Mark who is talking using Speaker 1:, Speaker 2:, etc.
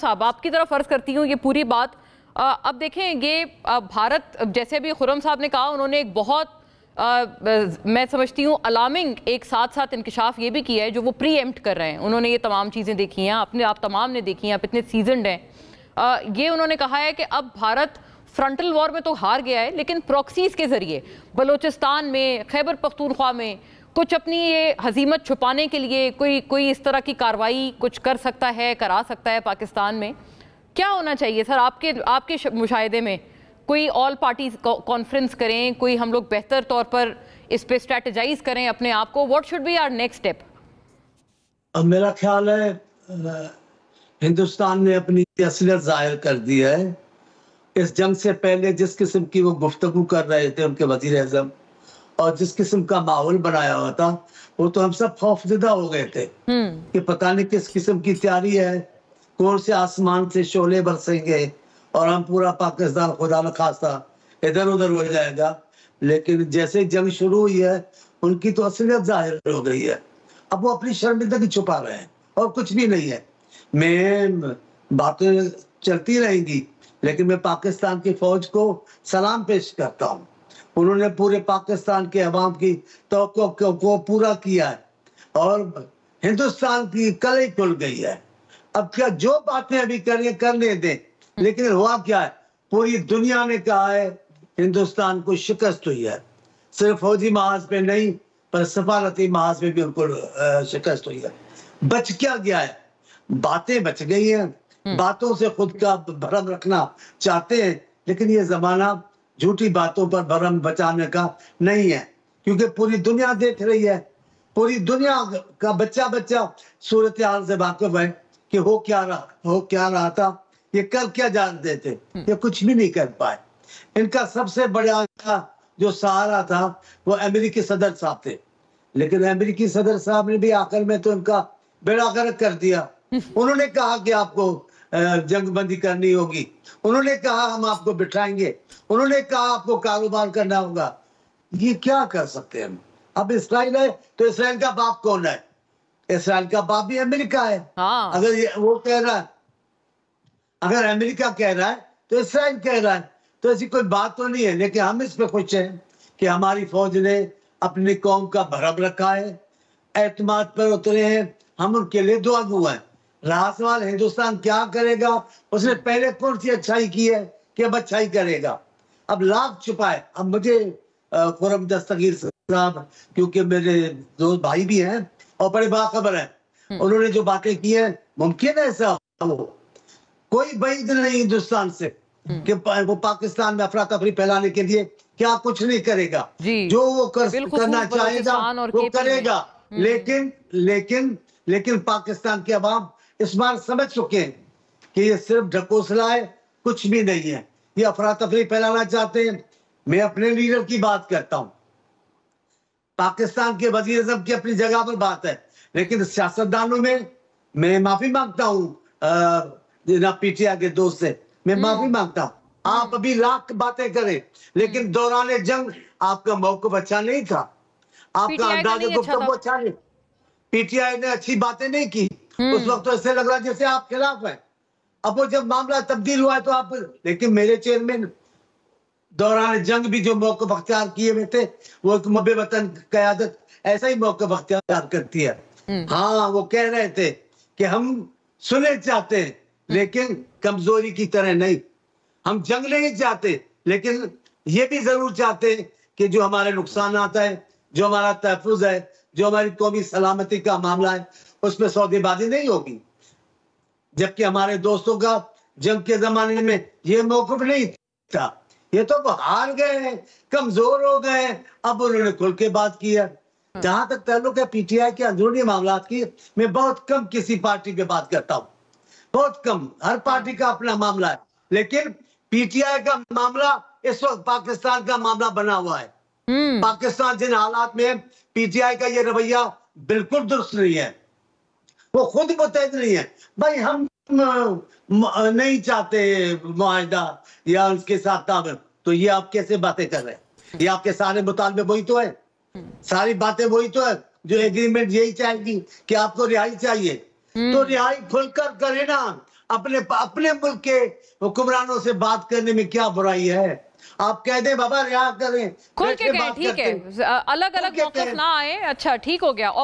Speaker 1: साहब, आपकी तरफ अर्ज करती हूँ ये पूरी बात। अब देखें, ये भारत, जैसे भी खुर्रम साहब ने कहा, उन्होंने एक बहुत मैं समझती हूँ अलार्मिंग एक साथ साथ इंकशाफ ये भी किया है जो वो प्री एम्प्ट कर रहे हैं। उन्होंने ये तमाम चीज़ें देखी हैं, अपने आप तमाम ने देखी हैं, आप इतने सीजनड हैं। ये उन्होंने कहा है कि अब भारत फ्रंटल वॉर में तो हार गया है, लेकिन प्रॉक्सीज के जरिए बलूचिस्तान में, खैबर पख्तूनख्वा में कुछ अपनी ये हजीमत छुपाने के लिए कोई इस तरह की कार्रवाई कुछ कर सकता है, करा सकता है पाकिस्तान में। क्या होना चाहिए सर आपके मुशाहिदे में? कोई ऑल पार्टीज कॉन्फ्रेंस करें, कोई हम लोग बेहतर तौर पर इस पे स्ट्रेटेजाइज करें अपने आप को? What should be our next step?
Speaker 2: अब मेरा ख्याल है हिंदुस्तान ने अपनी असलियत जाहिर कर दी है। इस जंग से पहले जिस किस्म की वो गुफ्तगू कर रहे थे उनके वजीर आज़म, और जिस किस्म का माहौल बनाया हुआ था, वो तो हम सब खौफजदा हो गए थे कि पता नहीं किस किस्म की तैयारी है, कौन से आसमान से शोले बरसेंगे और हम पूरा पाकिस्तान खुदा न खास्ता इधर उधर हो जाएगा। लेकिन जैसे जंग शुरू हुई है उनकी तो असलियत जाहिर हो गई है। अब वो अपनी शर्मिंदगी छुपा रहे हैं और कुछ भी नहीं है। मैं बातें चलती रहेंगी, लेकिन मैं पाकिस्तान की फौज को सलाम पेश करता हूँ। उन्होंने पूरे पाकिस्तान के अवाम की तवक्को को पूरा किया है और हिंदुस्तान की कलई खुल गई है। अब क्या जो बातें अभी करें करने दें, लेकिन हुआ क्या है, पूरी दुनिया ने कहा है हिंदुस्तान को शिकस्त हुई है। सिर्फ फौजी महाज पे नहीं, पर सफारती महाज पे भी उनको शिकस्त हुई है। बच क्या गया है? बातें बच गई हैं। बातों से खुद का भरम रखना चाहते हैं, लेकिन ये जमाना झूठी बातों पर भरम बचाने का नहीं है, क्योंकि पूरी दुनिया देख रही है। पूरी दुनिया का बच्चा बच्चा सूरत हाल से वाकिफ है कि हो क्या रहा था, ये कर क्या जानते थे, ये कुछ भी नहीं कर पाए। इनका सबसे बड़ा जो सहारा था वो अमेरिकी सदर साहब थे, लेकिन अमेरिकी सदर साहब ने भी आखिर में तो इनका बेड़ा गर्क कर दिया। उन्होंने कहा कि आपको जंगबंदी करनी होगी, उन्होंने कहा हम आपको बिठाएंगे, उन्होंने कहा आपको कारोबार करना होगा। ये क्या कर सकते हैं हम? अब इसराइल है तो इसराइल का बाप कौन है? इसराइल का बाप भी अमेरिका है। अगर ये वो कह रहा है, अगर अमेरिका कह रहा है तो इसराइल कह रहा है, तो ऐसी कोई बात तो नहीं है। लेकिन हम इस पे खुश हैं कि हमारी फौज ने अपनी कौम का भरम रखा है, एतमाद पर उतरे हैं। हम उनके लिए दुआगो हैं। रहा सवाल हिंदुस्तान क्या करेगा, उसने पहले कौन सी अच्छाई की है कि अब अच्छाई करेगा? अब लाख छुपाए। अब मुझे खुर्रम दस्तगीर साहब, क्योंकि मेरे दोस्त भाई भी हैं और बड़े बाखबर हैं, उन्होंने जो बातें की हैं, मुमकिन है ऐसा हो? कोई बैद नहीं हिंदुस्तान से कि वो पाकिस्तान में अफरा तफरी फैलाने के लिए क्या कुछ नहीं करेगा। जो वो करना चाहेगा वो करेगा। लेकिन पाकिस्तान के अवाम इस बार समझ चुके हैं कि ये सिर्फ ढकोसला है, कुछ भी नहीं है। ये अफरा तफरी फैलाना चाहते हैं। मैं अपने लीडर की बात करता हूँ, पाकिस्तान के वजीर आज़म की अपनी जगह पर बात है, लेकिन सियासतदानों में मैं माफी मांगता हूँ। पीटीआई के दोस्त से मैं माफी मांगता हूँ। आप अभी लाख बातें करें, लेकिन दौरान जंग आपका मौक़िफ़ अच्छा नहीं था, आपका अंदाज़ गुफ्तगू अच्छा नहीं। पीटीआई ने अच्छी बातें नहीं की। उस वक्त तो ऐसे लग रहा है जैसे आप खिलाफ है। अब वो जब मामला तब्दील हुआ है तो आप, लेकिन मेरे चेयरमैन दौरान जंग भी जो मौक़िफ़ अख्तियार किए हुए थे, वो एक मुहब्बे वतन क़यादत ऐसा ही मौक़िफ़ अख्तियार करती है। हाँ, वो कह रहे थे कि हम सुलह चाहते हैं, लेकिन कमजोरी की तरह नहीं। हम जंग नहीं चाहते, लेकिन ये भी जरूर चाहते हैं कि जो हमारे नुकसान आता है, जो हमारा तहफ़्फ़ुज़ है, जो हमारी कौमी सलामती का मामला है, उसमें सौदेबाजी नहीं होगी। जबकि हमारे दोस्तों का जंग के जमाने में ये मौक़िफ़ नहीं था। ये तो हार गए, कमजोर हो गए। अब उन्होंने खुल के बात की है। जहां तक ताल्लुक है पीटीआई के अंदरूनी मामला की, मैं बहुत कम किसी पार्टी पे बात करता हूँ, बहुत कम। हर पार्टी का अपना मामला है, लेकिन पीटीआई का मामला इस वक्त पाकिस्तान का मामला बना हुआ है। पाकिस्तान जिन हालात में, पीटीआई का ये रवैया बिल्कुल दुरुस्त नहीं है। वो खुद मुतहद नहीं है। भाई हम नहीं चाहते मुआहदा या उसके साथ ताबड़, तो ये आप कैसे बातें कर रहे हैं? ये आपके सारे मुतालबे वही तो है, सारी बातें वही तो है। जो एग्रीमेंट यही चाहेगी कि आपको रिहाई चाहिए, तो रिहाई खुलकर करे ना। अपने अपने मुल्क के हुक्मरानों से बात करने में क्या बुराई है? आप कह दें बाबा रिहा करें,
Speaker 1: खुल के कहें, ठीक है, अलग अलग मौक़िफ़ ना आए, अच्छा ठीक हो गया। और